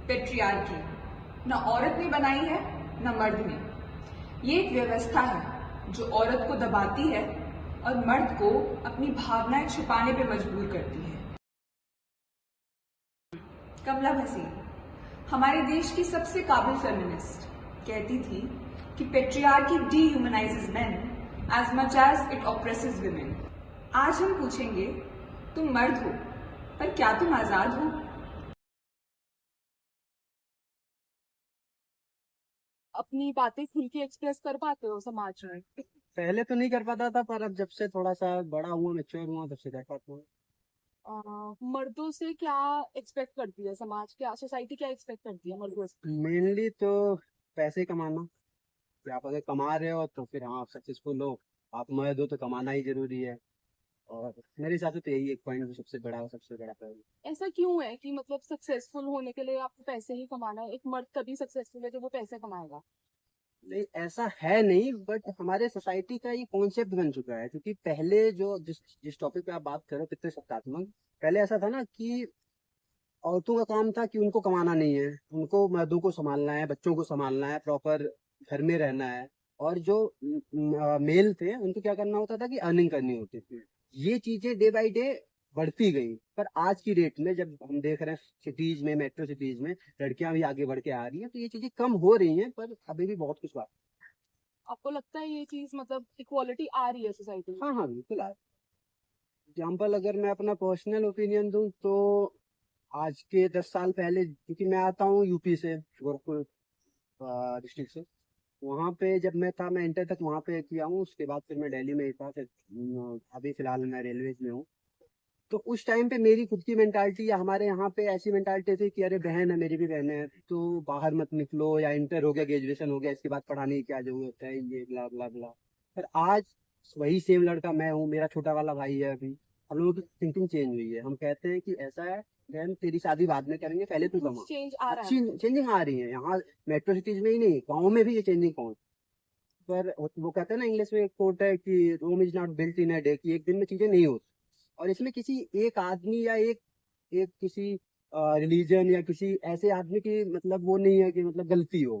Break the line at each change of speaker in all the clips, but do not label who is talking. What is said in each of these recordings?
Patriarchy न औरत ने बनाई है न मर्द ने। ये एक व्यवस्था है जो औरत को दबाती है और मर्द को अपनी भावनाएं छुपाने पे मजबूर करती है। कमला भसीन, हमारे देश की सबसे काबिल फेमिनिस्ट, कहती थी कि patriarchy dehumanises men as much as it oppresses women. आज हम पूछेंगे, तुम मर्द हो पर क्या तुम आजाद हो?
अपनी बातें खुल के एक्सप्रेस कर पाते हो समाज में?
पहले तो नहीं कर पाता था, पर अब जब से थोड़ा सा बड़ा हुआ, मैच्योर हुआ, तब से कर पाता हूँ।
मर्दों से क्या एक्सपेक्ट करती है समाज, क्या सोसाइटी क्या एक्सपेक्ट करती है मर्दों से?
मेनली तो पैसे कमाना, कि आप अगर कमा रहे हो तो फिर हाँ आप सक्सेसफुल हो, आप मर्द हो तो कमाना ही जरूरी है। और मेरे हिसाब से तो यही एक पॉइंट सबसे बड़ा पहलू।
ऐसा क्यों है कि मतलब सक्सेसफुल होने के लिए आपको पैसे ही कमाना है? एक मर्द तभी सक्सेसफुल है जब वो पैसे कमाएगा।
नहीं, ऐसा है नहीं, बट हमारे सोसाइटी का ये कॉन्सेप्ट बन चुका है, क्योंकि पहले जो जिस जिस टॉपिक पे आप बात कर रहे हो, पितृसत्तात्मक, पहले ऐसा था ना कि औरतों का काम था कि उनको कमाना नहीं है, उनको मर्दों को संभालना है, बच्चों को संभालना है, प्रॉपर घर में रहना है। और जो मेल थे उनको क्या करना होता था कि अर्निंग करनी होती थी। ये चीजें डे बाय डे बढ़ती गई, पर आज की डेट में जब हम देख रहे हैं सिटीज में, मेट्रो सिटीज में लड़कियां भी आगे बढ़ के आ रही हैं, तो ये चीजें कम हो रही हैं, पर अभी भी बहुत कुछ बाकी।
आपको लगता है ये चीज मतलब इक्वालिटी आ रही है सोसाइटी में?
हाँ हाँ, बिल्कुल। एग्जाम्पल अगर मैं अपना पर्सनल ओपिनियन दूं तो आज के 10 साल पहले, क्योंकि मैं आता हूँ यूपी से, गोरखपुर डिस्ट्रिक्ट से, वहाँ पे जब मैं था, मैं इंटर तक वहाँ पे किया हूँ, उसके बाद फिर मैं दिल्ली में ही था, फिर अभी फिलहाल मैं रेलवेज में हूँ। तो उस टाइम पे मेरी खुद की मेंटालिटी, या हमारे यहाँ पे ऐसी मेंटालिटी थी कि अरे बहन है, मेरी भी बहन है, तो बाहर मत निकलो, या इंटर हो गया, ग्रेजुएशन हो गया, इसके बाद पढ़ाने की क्या जरूरत है, ये ब्ला ब्ला ब्ला। पर आज वही सेम लड़का मैं हूँ, मेरा छोटा वाला भाई है, अभी हम लोगों की थिंकिंग चेंज हुई है। हम कहते हैं कि ऐसा है, बहन तेरी शादी बाद में करेंगे, पहले तू कमा।
चेंज आ रहा
अच्छी
है।
चेंजिंग आ रही है यहाँ मेट्रो सिटीज में ही नहीं, गाँव में भी ये चेंजिंग पहुंच। पर वो कहते हैं ना, इंग्लिश में एक कोट है कि Rome is not built in a day, कि एक दिन में चीजें नहीं होती। और इसमें किसी एक आदमी या एक एक किसी रिलीजन या किसी ऐसे आदमी की मतलब वो नहीं है कि मतलब गलती हो।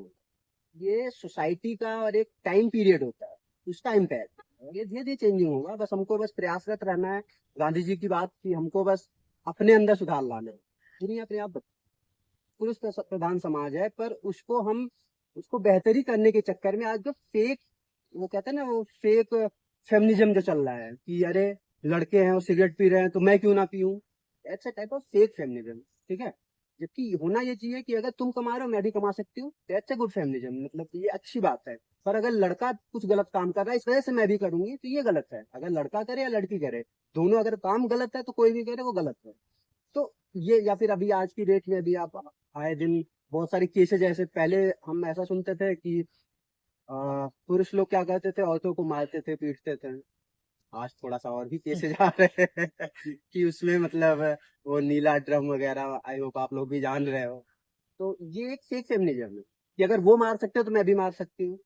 ये सोसाइटी का और एक टाइम पीरियड होता है, उस टाइम पे ये धीरे धीरे चेंजिंग होगा। बस हमको बस प्रयासरत रहना है। गांधी जी की बात कि हमको बस अपने अंदर सुधार लाना है। दुनिया अपने आप पुरुष प्रधान समाज है, पर उसको हम उसको बेहतरी करने के चक्कर में आज जो फेक, वो कहते हैं ना, वो फेक फेमिनिज्म जो चल रहा है कि अरे लड़के हैं वो सिगरेट पी रहे हैं तो मैं क्यों ना पीऊं, ऐसा टाइप ऑफ फेक फेमिनिज्म। ठीक है, जबकि होना ये चाहिए कि अगर तुम कमा रहे हो मैं भी कमा सकती हूँ, दैट्स अ गुड फेमिनिज्म, मतलब ये अच्छी बात है। पर अगर लड़का कुछ गलत काम कर रहा है इस वजह से मैं भी करूंगी, तो ये गलत है। अगर लड़का करे या लड़की करे, दोनों अगर काम गलत है तो कोई भी करे वो गलत है। तो ये, या फिर अभी आज की डेट में भी आप आए दिन बहुत सारे केसेज, जैसे पहले हम ऐसा सुनते थे कि पुरुष लोग क्या करते थे, औरतों को मारते थे, पीटते थे। आज थोड़ा सा और भी केसेज आ रहे हैं कि उसमें मतलब वो नीला ड्रम वगैरह, आई होप आप लोग भी जान रहे हो। तो ये एक फेक फेमिनिज्म है कि अगर वो मार सकते हो तो मैं भी मार सकती हूँ।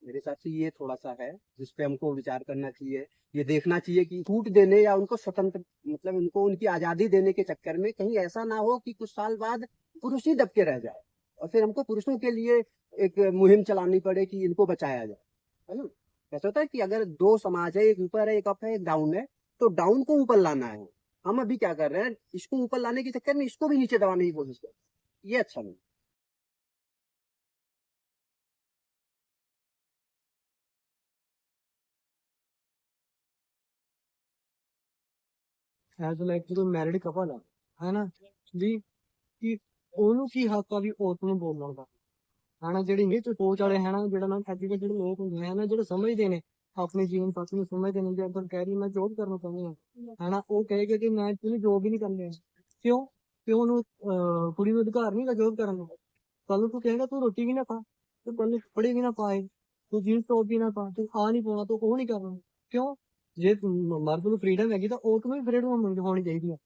मेरे हिसाब से ये थोड़ा सा है जिस पे हमको विचार करना चाहिए। ये देखना चाहिए कि छूट देने या उनको स्वतंत्र, मतलब उनको उनकी आजादी देने के चक्कर में कहीं ऐसा ना हो कि कुछ साल बाद पुरुष ही दबके रह जाए, और फिर हमको पुरुषों के लिए एक मुहिम चलानी पड़े कि इनको बचाया जाए। है ना? ऐसा होता है कि अगर दो समाज है, एक ऊपर है, एक अप है, एक डाउन है, तो डाउन को ऊपर लाना है। हम अभी क्या कर रहे हैं, इसको ऊपर लाने के चक्कर में इसको भी नीचे दबाने की कोशिश कर रहे हैं। ये अच्छा नहीं।
ਐਜ਼ ਲਾਈਕ ਜਦੋਂ ਮੈਰਿਡ ਕਪਲ ਆ ਹਨਾ ਵੀ ਕਿ ਉਹਨੂੰ ਕੀ ਹੱਕ ਆ ਵੀ ਔਰਤ ਨੂੰ ਬੋਲਣ ਦਾ ਹਨਾ ਜਿਹੜੀ ਨਹੀਂ ਤੇ ਸੋਚ ਵਾਲੇ ਹਨਾ ਜਿਹੜਾ ਨਾ ਐਜੂਕੇਟਡ ਲੋਕ ਹੁੰਦੇ ਆ ਨਾ ਜਿਹੜੇ ਸਮਝਦੇ ਨੇ ਆਪਣੇ ਜੀਵਨ ਸਾਥੀ ਨੂੰ ਸਮਝਦੇ ਨੇ ਜੇ ਅਗਰ ਕਹਿ ਰਹੀ ਮੈਂ ਜੋਬ ਕਰਨਾ ਚਾਹੁੰਦੀ ਹਾਂ ਹਨਾ ਉਹ ਕਹੇਗਾ ਕਿ ਮੈਂ ਤੈਨੂੰ ਜੋਬ ਹੀ ਨਹੀਂ ਕਰਨੀ ਕਿਉਂ ਕਿ ਉਹਨੂੰ ਕੁੜੀ ਨੂੰ ਅਧਿਕਾਰ ਨਹੀਂ ਹੈਗਾ ਜੋਬ ਕਰਨ ਦਾ ਕੱਲ ਨੂੰ ਤੂੰ ਕਹੇਗਾ ਤੂੰ ਰੋਟੀ ਵੀ ਨਾ ਖਾ ਤੂੰ ਕੱਲ ਨੂੰ ਕੱਪੜੇ ਵੀ ਨਾ ਪਾਏ ਤੂੰ ਜੀਨਸ ਟੌਪ ਵੀ ਨਾ ਪਾ ਤੂੰ ਆ ਨਹੀਂ ਪਾਉਣਾ ਤੂੰ ਉਹ ਨਹੀਂ ਕਰਨਾ ਕਿਉਂ ਜੇ ਮਰਦ ਨੂੰ ਫਰੀडम ਹੈਗੀ ਤਾਂ ਔਰਤ ਨੂੰ ਵੀ ਫਰੀडम ਹੋਣੀ ਚਾਹੀਦੀ ਹੈ।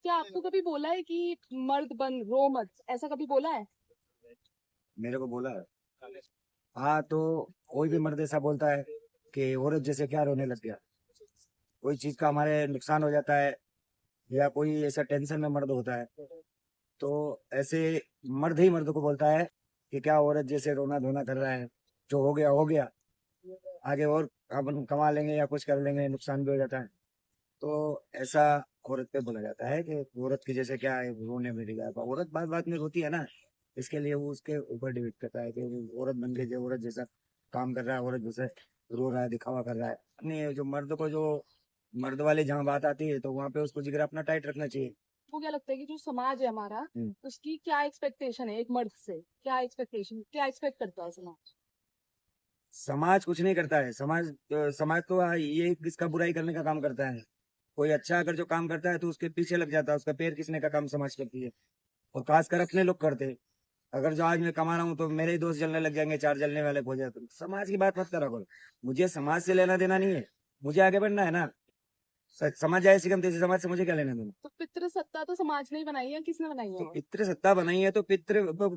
क्या आपको कभी बोला है कि मर्द बन रो मत, ऐसा कभी बोला है?
मेरे को बोला है। हाँ, तो कोई भी मर्द ऐसा बोलता है कि औरत जैसे क्या रोने लग गया, कोई चीज का हमारे नुकसान हो जाता है या कोई ऐसा टेंशन में मर्द होता है, तो ऐसे मर्द ही मर्द को बोलता है कि क्या औरत जैसे रोना धोना कर रहा है, जो हो गया, आगे और अपन कमा लेंगे या कुछ कर लेंगे, नुकसान भी हो जाता है। तो ऐसा औरत पे बोला जाता है कि औरत की जैसे क्या है, रोने में लगा है। औरत बात बात में रोती है ना, इसके लिए वो उसके ऊपर डिपेंड करता है कि वो औरत बन के जो औरत जैसा काम कर रहा है, औरत जैसे रो रहा है, दिखावा कर रहा है। नहीं, जो मर्द को जो मर्द वाली जहाँ बात आती है तो वहां पे उसको जिगर अपना टाइट रखना चाहिए।
वो क्या लगता है कि जो समाज है हमारा,
हम्म।
उसकी क्या एक्सपेक्टेशन है एक मर्द से? क्या एक्सपेक्टेशन, क्या एक्सपेक्ट करता है समाज?
समाज कुछ नहीं करता है। समाज तो ये किसका बुराई करने का काम करता है। कोई अच्छा अगर जो काम करता है तो उसके पीछे लग जाता है, उसका पैर खींचने का काम समाज करती है। और खासकर अपने लोग करते हैं। अगर जो आज मैं कमा रहा हूँ तो मेरे ही दोस्त जलने लग जाएंगे, चार जलने वाले हो जाए, तो समाज की बात मत करा करो। मुझे समाज से लेना देना नहीं है, मुझे आगे बढ़ना है ना। समाज जाए सिकम तेजी, समाज से मुझे क्या लेना देना।
तो पितृ सत्ता तो समाज ने ही बनाई है, किसने बनाई है
तो
वो?
पितृ सत्ता बनाई है तो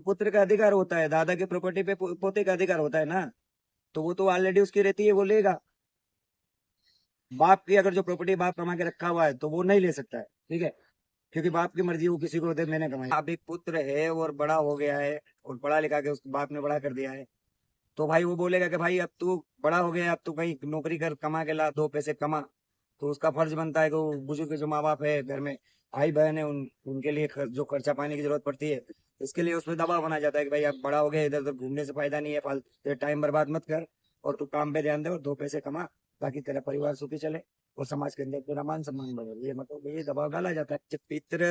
पुत्र का अधिकार होता है, दादा के प्रॉपर्टी पे पोते का अधिकार होता है ना। तो वो तो ऑलरेडी उसकी रहती है, वो लेगा। बाप की अगर जो प्रॉपर्टी बाप कमा के रखा हुआ है तो वो नहीं ले सकता है, ठीक है। क्योंकि बाप की मर्जी, वो किसी को दे, मैंने कमाई। अब एक पुत्र है और बड़ा हो गया है और पढ़ा लिखा के उसके बाप ने बड़ा कर दिया है, तो भाई वो बोलेगा कि भाई अब तू बड़ा हो गया, अब तू कहीं नौकरी कर, कमा के ला, दो पैसे कमा। तो उसका फर्ज बनता है कि वो बुजुर्ग जो माँ बाप है घर में, भाई बहन है, उनके लिए जो खर्चा पानी की जरूरत पड़ती है, इसके लिए उसमें दबाव बनाया जाता है कि भाई अब बड़ा हो गया, इधर उधर घूमने से फायदा नहीं है, फालतू टाइम बर्बाद मत कर, और तू काम पे ध्यान दे और दो पैसे कमा, ताकि तेरा परिवार सुखी चले और समाज के अंदर तेरा मान सम्मान बढ़े। ये मतलब ये दबाव डाला जाता है। जब पितर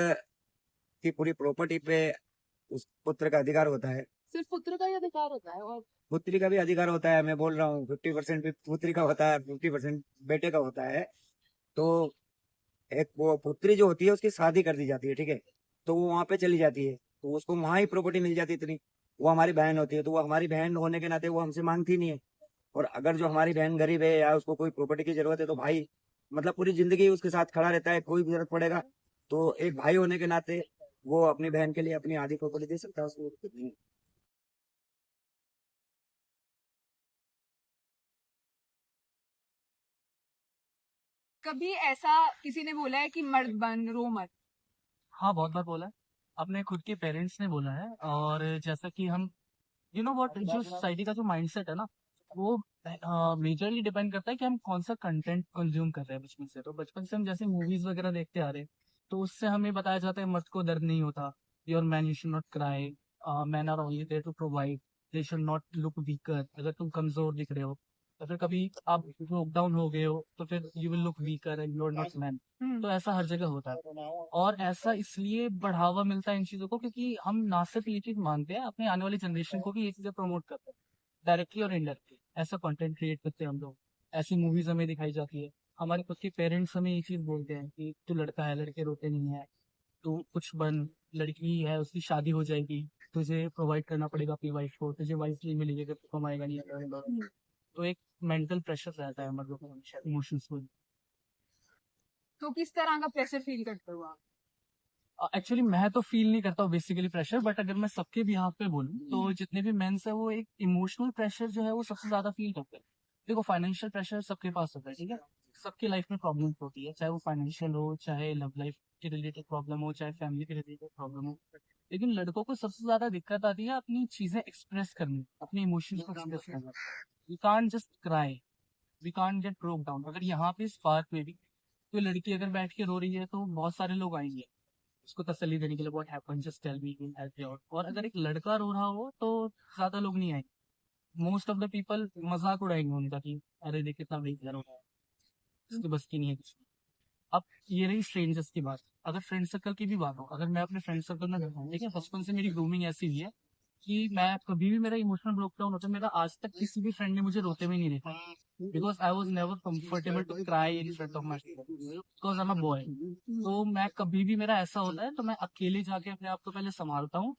की पूरी प्रॉपर्टी पे उस पुत्र का अधिकार होता है,
सिर्फ पुत्र का ही अधिकार होता है? और
पुत्री का भी अधिकार होता है। मैं बोल रहा हूँ 50% भी पुत्री का होता है, 50% बेटे का होता है। तो एक वो पुत्री जो होती है उसकी शादी कर दी जाती है, ठीक है। तो वो वहां पे चली जाती है, तो उसको वहां ही प्रॉपर्टी मिल जाती है इतनी। वो हमारी बहन होती है, तो वो हमारी बहन होने के नाते वो हमसे मांगती नहीं है। और अगर जो हमारी बहन गरीब है या उसको कोई प्रॉपर्टी की जरूरत है तो भाई मतलब पूरी जिंदगी उसके साथ खड़ा रहता है, कोई भी जरूरत पड़ेगा तो एक भाई होने के नाते वो अपनी बहन के लिए अपनी आधी प्रॉपर्टी दे सकता है उसको।
कभी ऐसा किसी ने बोला है कि मर्द बन, रो मत?
हाँ, बहुत बार बोला है। अपने खुद के पेरेंट्स ने बोला है। और जैसा कि हम यू नो व्हाट, जो सोसाइटी का जो माइंडसेट है ना, वो मेजरली डिपेंड करता है कि हम कौन सा कंटेंट कंज्यूम कर रहे हैं बचपन से। तो बचपन से हम जैसे मूवीज वगैरह देखते आ रहे हैं, तो उससे हमें बताया जाता है मर्द को दर्द नहीं होता, your man you should not cry, man are only there to provide, they should not look weaker. अगर तुम कमजोर दिख रहे हो तो फिर कभी आप ब्रोक डाउन हो गए हो तो फिर you will look weaker and you are not man. तो ऐसा हर जगह होता है। और ऐसा इसलिए बढ़ावा मिलता है इन चीजों को क्योंकि हम ना सिर्फ ये चीज मानते हैं, अपने आने वाली जनरेशन को भी ये चीजें प्रमोट करते हैं, डायरेक्टली और इनडायरेक्टली। ऐसा कंटेंट क्रिएट करते हैं हम लोग, ऐसी मूवीज हमें दिखाई जाती है। हमारे खुद के पेरेंट्स हमें ये चीज बोलते हैं कि तू लड़का है, लड़के रोते नहीं है, तू कुछ बन, लड़की है उसकी शादी हो जाएगी, तुझे प्रोवाइड करना पड़ेगा अपनी वाइफ को, तुझे वाइफ नहीं मिलेगी अगर तू कमाएगा नहीं करेगा। तो एक मेंटल प्रेशर रहता है मतलब हमेशा इमोशंस को।
तो किस तरह का प्रेशर फील करते हो आप?
एक्चुअली मैं तो फील नहीं करता हूँ बेसिकली प्रेशर, बट अगर मैं सबके बिहाफ पे बोलूँ तो जितने भी मेंस है वो एक इमोशनल प्रेशर जो है वो सबसे ज्यादा फील करते हैं। देखो, फाइनेंशियल प्रेशर सबके पास होता है, ठीक है। सबकी लाइफ में प्रॉब्लम होती है, चाहे वो फाइनेंशियल हो, चाहे लव लाइफ के रिलेटेड प्रॉब्लम हो, चाहे फैमिली के रिलेटेड प्रॉब्लम हो। लेकिन लड़कों को सबसे ज्यादा दिक्कत आती है अपनी चीजें एक्सप्रेस करने, अपने इमोशंस को एक्सप्रेस करना। We can't just cry, we can't get broke down. अगर यहाँ पे इस पार्क में भी कोई लड़की अगर बैठ के रो रही है तो बहुत सारे लोग आएंगे उसको तसल्ली देने के लिए, what happened, just tell me, will help you out. और अगर एक लड़का रो रहा हो तो ज्यादा लोग नहीं आएंगे। मोस्ट ऑफ द पीपल मजाक उड़ाएंगे उनका कि अरे देख कितना वीक रो रहा है, इसकी बस की नहीं है कुछ। अब ये रही स्ट्रेंजर्स की बात। अगर फ्रेंड सर्कल की भी बात हो, अगर मैं अपने फ्रेंड सर्कल में देखा हूँ, देखिए बचपन से मेरी ग्रूमिंग ऐसी हुई है कि मैं कभी भी मेरा इमोशनल ब्रेकडाउन होता है, मेरा आज तक किसी भी फ्रेंड ने मुझे रोते हुए नहीं देखा, because I was never comfortable to cry in front of my because I am a boy. तो मैं कभी भी मेरा ऐसा होता है तो मैं अकेले जाके अपने आप को पहले संभालता हूँ,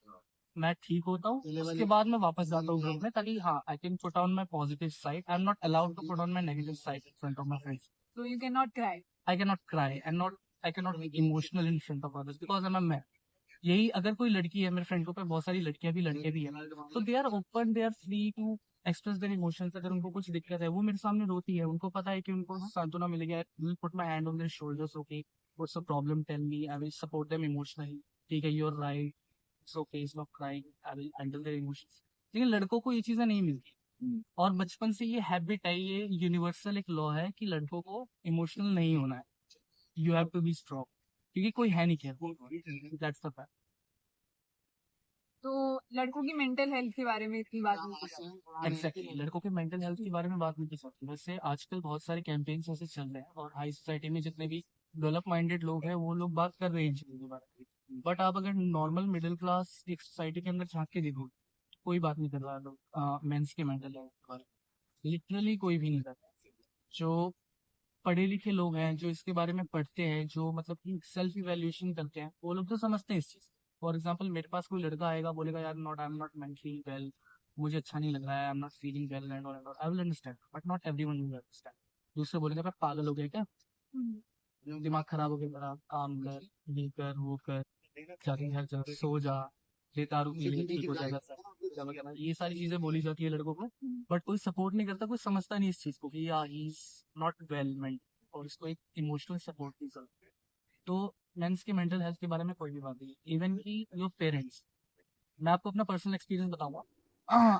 मैं ठीक होता हूँ, उसके बाद मैं वापस जाता हूँ ग्रुप में, ताकि हाँ I can put on my positive side. I am not allowed to put on my negative side in front of my friends.
So you cannot cry.
I cannot cry and not I cannot be emotional in front of others because I'm a man. यही अगर कोई लड़की है, मेरे friend को पे बहुत सारी लड़कियां भी लड़के भी हैं, तो they are open, they are free to express their emotions. अगर उनको कुछ दिक्कत है वो मेरे सामने रोती है, उनको पता है कि उनको सांत्वना मिलेगी, I will put my hand on their shoulders, okay
what's a problem, tell me, I will support them emotionally. ठीक है, you are right, it's okay, it's not crying, I will handle their emotions. लेकिन लड़कों को ये चीजें नहीं मिलती। और बचपन से ये हैबिट है, ये यूनिवर्सल एक लॉ है कि लड़कों को इमोशनल नहीं होना है, you have to be strong, क्योंकि कोई है नहीं केयर, दैट्स द फैक्ट।
तो लड़कों की मेंटल हेल्थ के बारे में इतनी बात नहीं की।
एग्जैक्टली, लड़कों के मेंटल हेल्थ के बारे में बात नहीं की सकती। वैसे आजकल बहुत सारे कैंपेन्स ऐसे चल रहे हैं, और हाई सोसाइटी में जितने भी डेवलप माइंडेड लोग हैं वो लोग बात कर रहे हैं इन चीज़ों के बारे में। बट आप अगर नॉर्मल मिडिल क्लास एक सोसाइटी के अंदर झांक के देखो, कोई बात नहीं कर रहा लोग मेंस के मेंटल हेल्थ के बारे में, लिटरली कोई भी नहीं कर रहा। जो पढ़े लिखे लोग हैं, जो इसके बारे में पढ़ते हैं, जो मतलब कि सेल्फ इवेल्युएशन करते हैं, वो लोग तो समझते हैं इस चीज़। फॉर एग्जाम्पल, मेरे पास कोई लड़का आएगा, बोलेगा यार आई एम नॉट मेंटली वेल, मुझे अच्छा नहीं लग रहा है, आई am not feeling well and all, I will understand, but not everyone will understand. दूसरे बोलेगा मैं पागल हो गया क्या, दिमाग खराब हो गया मेरा, काम कर, ये कर, वो कर, जाके घर जा, सो जा, ले दारू पी ले, ठीक हो जाएगा सब वगैरह। ये सारी चीजें बोली जाती है लड़कों को, बट कोई सपोर्ट नहीं करता, कोई समझता नहीं इस चीज को कि यार ही इज नॉट वेल मेंट, और इसको एक इमोशनल सपोर्ट की जरूरत है। तो मेंस के मेंटल हेल्थ के बारे में कोई भी बात नहीं, इवन की योर पेरेंट्स। मैं आपको अपना पर्सनल एक्सपीरियंस बताऊंगा।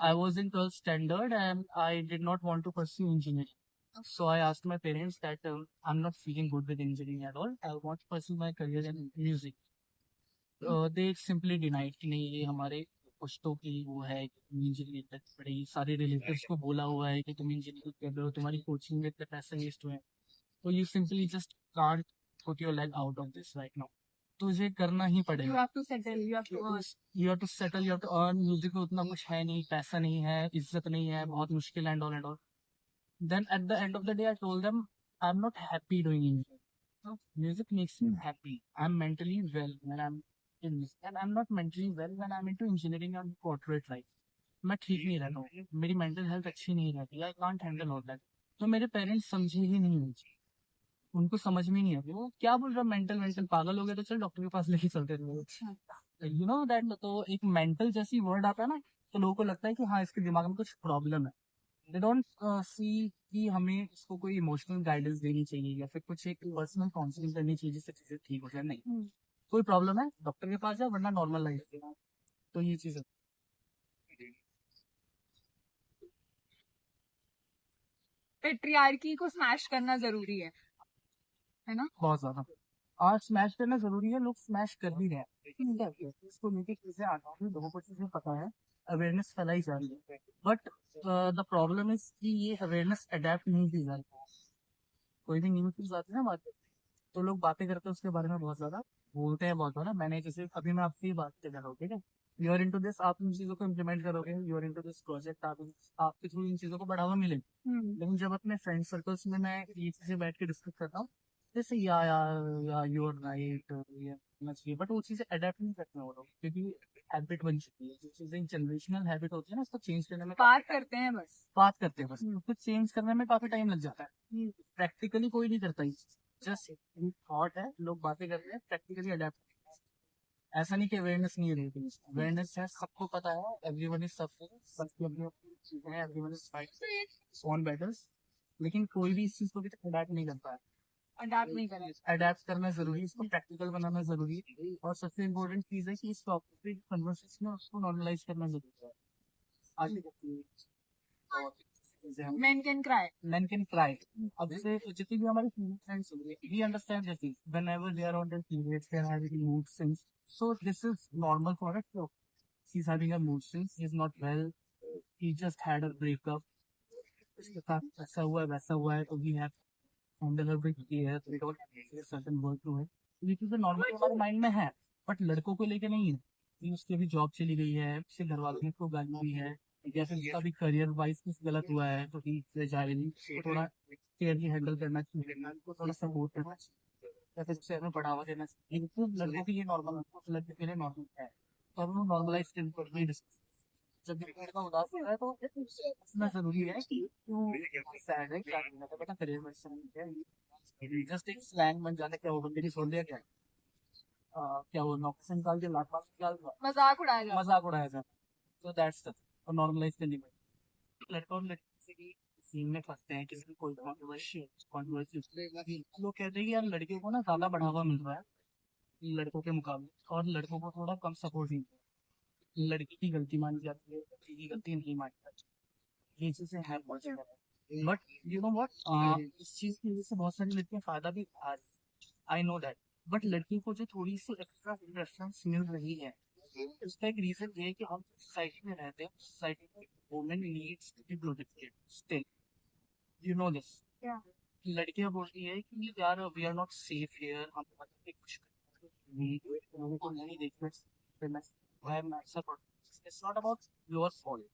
I was in 12th standard and I did not want to pursue engineering, so I asked my parents that I'm not feeling good with engineering at all, I want to pursue my career in music. They simply denied कि नहीं, ये हमारे पुश्तों की वो है कि तुम engineering तक पढ़ेगी, सारे रिलेटिव्स को बोला हुआ है कि तुम इंजीनियरिंग कर रहे हो, तुम्हारी कोचिंग में इतने पैसे वेस्ट हुए हैं, तो you simply just can't put your leg out of this right now. तो ये करना ही
यू
पड़ेगा,
have to settle, you have to earn.
You have to settle, you have to earn. Music में उतना कुछ है नहीं, पैसा नहीं है, इज्जत नहीं है, बहुत मुश्किल and all and all. Then at the end of the day, I told them I'm not happy doing music. No, music makes me happy. I'm mentally well when I'm in music, and I'm not mentally well when I'm into engineering and corporate life. मैं ठीक नहीं रहता हूँ, मेरी mental health अच्छी नहीं रहती, I can't handle all that. तो मेरे पेरेंट्स समझे ही नहीं मुझे, उनको समझ में नहीं आती, वो क्या बोल रहा, मेंटल मेंटल पागल हो गया तो चल डॉक्टर के पास लेके चलते थे, यू नो दैट। तो एक मेंटल जैसी वर्ड आता है ना, तो लोगों को लगता है कि हाँ इसके दिमाग में कुछ प्रॉब्लम है। दे डोंट सी कि हमें इसको कोई इमोशनल गाइडेंस देनी चाहिए या फिर कुछ एक पर्सनल काउंसलिंग करनी चाहिए जिससे चीजें ठीक हो जाए। नहीं, कोई प्रॉब्लम है डॉक्टर के पास जाओ, वरना नॉर्मल लाइफ। तो ये चीज है।
पेट्रियार्की को स्मैश करना जरूरी है ना?
बहुत ज्यादा आज स्मैश करना जरूरी है, लोग स्मैश कर भी रहे हैं। ठीक है, इसको लेके चीजें आ रही हैं, लोगों को चीजें पता है, अवेयरनेस फैलाई जा रही है, बट द प्रॉब्लम इज कि ये अवेयरनेस अडेप्ट नहीं की जा रही। कोई भी न्यूज चीज आती है ना बात, तो लोग बातें करते हैं उसके बारे में, बहुत ज्यादा बोलते हैं, बहुत ज्यादा। मैंने जैसे अभी मैं आपसे बात कर रहा हूँ, ठीक है, यू आर इनटू दिस, आप इन चीजों को इम्प्लीमेंट करोगे, you are into this project, आपके थ्रू इन चीजों को बढ़ावा मिलेगा। लेकिन जब अपने फ्रेंड सर्कल्स में मैं ये चीजें बैठ के डिस्कस करता हूँ, जैसे या यू आर राइट, ये होना चाहिए, बट वो चीजें अडेप्ट नहीं करते हैं वो लोग, क्योंकि हैबिट बन चुकी है। जो चीजें जनरेशनल हैबिट होती है ना, उसको चेंज करने में
बात करते हैं बस।
बात करते हैं बस, उसको चेंज करने में काफी टाइम लग जाता है। प्रैक्टिकली कोई नहीं करता, जस्ट थॉट है, लोग बातें करते हैं, प्रैक्टिकली अडेप्ट। ऐसा नहीं कि अवेयरनेस नहीं रहती, अवेयरनेस है, सबको पता है, एवरीवन इज सफरिंग, सबकी अपनी अपनी चीजें हैं, everyone is fighting on battles, लेकिन कोई भी इस चीज को भी अडेप्ट नहीं करता है।
अडाप्ट नहीं करें।
अडेप्ट करना जरूरी है, इसको प्रैक्टिकल बनाना जरूरी है, और सबसे इम्पोर्टेंट चीज है कि इस टॉपिक कन्वर्सेशन में उसको नॉर्मलाइज करना जरूरी है। आगे
main can cry.
men can cry. अब जैसे जितनी भी हमारी female friends होंगे, we understand this thing. Whenever they are on their periods, they are having mood swings. So this is normal for us. So she's having a mood swings. He's not well. He just had a breakup. उसके साथ ऐसा हुआ है, वैसा हुआ है, तो we have handle her with care. We don't have a certain work to it. ये चीजें नॉर्मल हमारे माइंड में है, बट लड़कों को लेके नहीं है कि उसकी अभी जॉब चली गई है, उसके घर वालों ने उसको गाली दी है, या फिर उसका भी करियर वाइज कुछ गलत हुआ है, तो जाहिर थोड़ा केयरली हैंडल करना चाहिए, उनको थोड़ा सपोर्ट करना चाहिए, या फिर उसे हमें बढ़ावा देना चाहिए। लेकिन लड़कों के लिए नॉर्मल है, लड़के के लिए नॉर्मल है, और वो नॉर्मलाइज कर नहीं डिस्कस। जब भी लड़का उदास हो रहा है तो इतना जरूरी है कि वो सैड है, क्या करना है, बेटा करियर में जस्ट एक स्लैंग बन जाने, क्या वो बंदे की छोड़ दिया, क्या क्या वो नौकरी से निकाल के लाख निकाल दिया,
मजाक उड़ाएगा।
मजाक उड़ाया जाए। तो दैट्स द, और नॉर्मलाइज करनी पड़ेगी। लड़का और लड़की से भी सीन में फंसते हैं, किसी कोई कंट्रोवर्सी लोग कहते हैं कि यार लड़कियों को ना ज्यादा बढ़ावा मिल रहा है लड़कों के मुकाबले, और लड़कों को थोड़ा कम सपोर्ट मिल रहा है, लड़की की गलती मानी जाती है, लड़की की गलती नहीं मानी जाती, ये चीजें है बहुत ज्यादा। बट यू नो व्हाट, इस चीज की वजह से बहुत सारी लड़कियां फायदा भी उठा रही, आई नो दैट। बट लड़की को जो थोड़ी सी एक्स्ट्रा प्रेफरेंस मिल रही है, उसका एक रीजन ये है कि हम सोसाइटी में रहते हैं, सोसाइटी में women needs to be protected still, you know this. लड़कियां बोलती है कि यार we are not safe here, हम कुछ लोगों को नहीं देखना, it's not about your fault,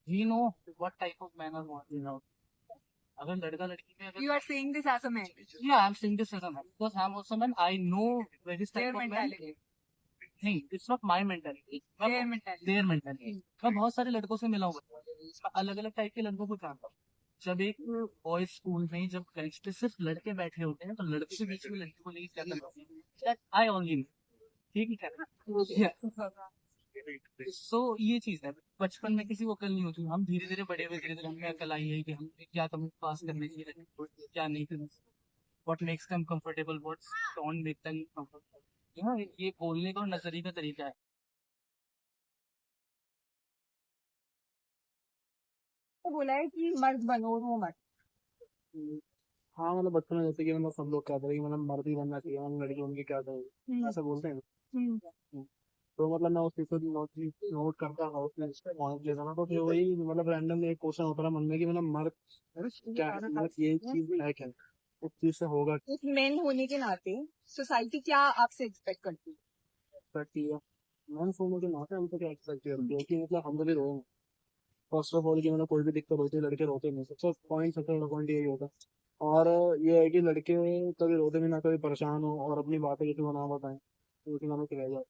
we know what type of man are wanted out. अगर लड़का लड़की में
You are saying this as a man.
yeah, I'm saying this as a man because I'm also man, I know various
Their
type of men.
mentality.
नहीं, it's not my mentality,
Their mentality.
their mentality। मैं बहुत सारे लड़कों से मिला हूँ, अलग अलग टाइप के लड़कों को जानता हूँ। जब एक बॉयज स्कूल में जब बेंच पे सिर्फ लड़के बैठे होते हैं तो लड़के के बीच में लड़की को लेकर क्या करते हैं, that I only know, ठीक है। सो ये चीज है, बचपन में किसी को अकल नहीं होती, हम धीरे धीरे बड़े हुए, धीरे धीरे हमें अकल आई है कि हम क्या कम पास करने चाहिए, क्या नहीं करना चाहिए, what makes them comfortable, what don't make them comfortable, ये बोलने का और नजरिए का तरीका है।
तो बोला है कि मर्द बनो वो मत।
हाँ मतलब बचपन में जैसे कि मतलब सब लोग कहते हैं कि मतलब मर्द ही बनना चाहिए, हम लड़की उनकी क्या करेंगे, ऐसा बोलते हैं ना। तो मतलब मैं उस चीज को नोट करता हूँ, उसमें पॉइंट लेता ना, तो फिर वही मतलब रैंडम एक क्वेश्चन होता है मन में कि मतलब मर्द क्या है, मतलब ये चीज है क्या, उस चीज से होगा
एक मेन होने के नाते सोसाइटी क्या आपसे एक्सपेक्ट करती है?
क्या। मैंने सोचने के नाते हम तो क्या एक्सपेक्ट करते हैं कि मतलब हम तो भी रोएंगे फर्स्ट ऑफ ऑल, कि मतलब कोई भी दिक्कत होती है लड़के रोते नहीं, सबसे बड़ा पॉइंट यही होता है। और ये है कि लड़के कभी रोते भी ना, कभी परेशान हो और अपनी बातें किसी को ना बताएं, तो उसी में रह जाए।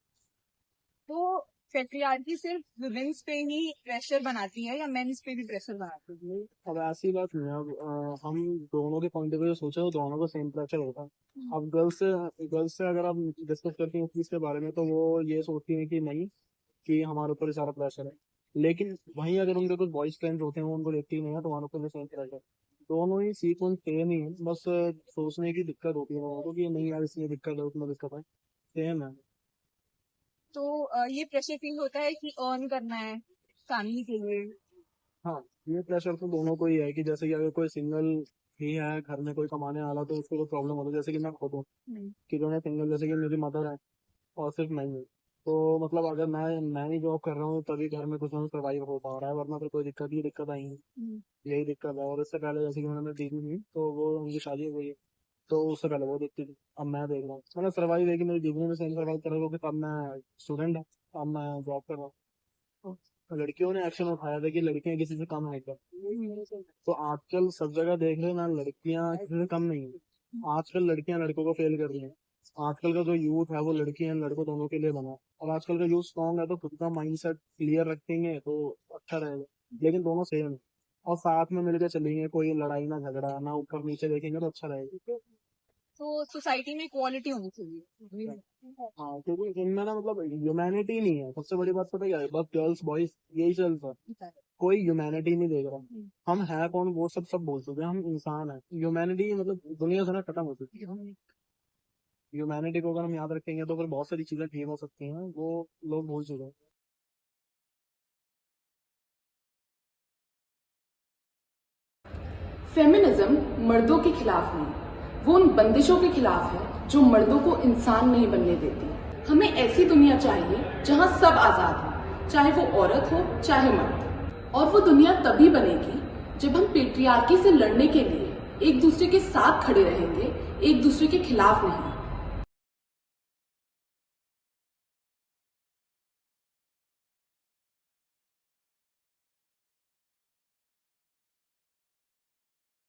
तो पेट्रियार्की सिर्फ वुमेन्स पे ही प्रेशर बनाती है या मेंस पे भी प्रेशर बनाती है?
अब ऐसी बात नहीं है, अब हम दोनों के पॉइंट ऑफ व्यू सोचे तो दोनों को सेम प्रेशर होता है। अब गर्ल्स से अगर आप डिस्कस करती हैं चीज के बारे में तो वो ये सोचती हैं कि नहीं, कि हमारे ऊपर ही सारा प्रेशर है, लेकिन वहीं अगर उनके कुछ बॉयज फ्रेंड्स होते हैं वो उनको देखती नहीं है तो हमारे ऊपर भी सेम प्रेशर। दोनों ही सीक्वेंस सेम ही है, बस सोचने की दिक्कत होती है लोगों को कि नहीं यार इसमें दिक्कत है उसमें दिक्कत है, सेम है।
तो ये प्रेशर फील होता है कि अर्न करना है फैमिली के लिए।
हाँ, ये प्रेशर तो दोनों को ही है, कि जैसे कि अगर कोई सिंगल ही है घर में कोई कमाने वाला तो उसको कोई प्रॉब्लम होता है, जैसे कि मैं खुद हूँ कि जो मैं सिंगल, जैसे कि मेरी मदर है और सिर्फ मैं ही हूँ, तो मतलब अगर मैं ही जॉब कर रहा हूँ तभी घर में कुछ ना सर्वाइव हो पा रहा है, वरना फिर कोई दिक्कत आई है, यही दिक्कत है। और इससे पहले जैसे कि मैंने दीदी थी तो वो उनकी शादी हो गई, तो उससे पहले वो देखती थी, अब मैं देख रहा हूँ। मैंने सर्वाइव है कि मेरी दीदी ने सेम सर्वाइव करा, क्योंकि तब मैं स्टूडेंट है, अब मैं जॉब कर रहा हूँ। तो लड़कियों ने एक्शन उठाया था कि लड़कियां किसी से कम है क्या, तो आजकल सब जगह देख रहे हैं ना, लड़कियां किसी से कम नहीं है, आजकल लड़कियां लड़कों को फेल कर रही हैं। आजकल का जो यूथ है वो लड़की है लड़कों दोनों के लिए बना है, और आजकल का यूथ स्ट्रॉन्ग है तो खुद का माइंडसेट क्लियर रखेंगे तो अच्छा रहेगा, लेकिन दोनों सेम है और साथ में मिलकर चलेंगे, कोई लड़ाई ना झगड़ा ना ऊपर नीचे देखेंगे तो अच्छा रहेगा।
तो सोसाइटी में इक्वालिटी होनी चाहिए।
हाँ, क्योंकि इनमें ना मतलब ह्यूमैनिटी नहीं है, सबसे बड़ी बात पता क्या है, बस गर्ल्स बॉयज यही चलता है, कोई ह्यूमैनिटी नहीं देख रहा। हम है कौन वो सब बोल चुके हैं, हम इंसान है, ह्यूमैनिटी मतलब दुनिया से ना खत्म हो चुकी है। ह्यूमैनिटी को अगर हम याद रखेंगे तो फिर बहुत सारी चीजें ठीक हो सकती हैं, वो लोग भूल चुके हैं।
फेमिनिज्म मर्दों के खिलाफ नहीं, वो उन बंदिशों के खिलाफ है जो मर्दों को इंसान नहीं बनने देती। हमें ऐसी दुनिया चाहिए जहां सब आजाद हो, चाहे वो औरत हो चाहे मर्द। और वो दुनिया तभी बनेगी जब हम पेट्रियार्की से लड़ने के लिए एक दूसरे के साथ खड़े रहेंगे, एक दूसरे के खिलाफ नहीं।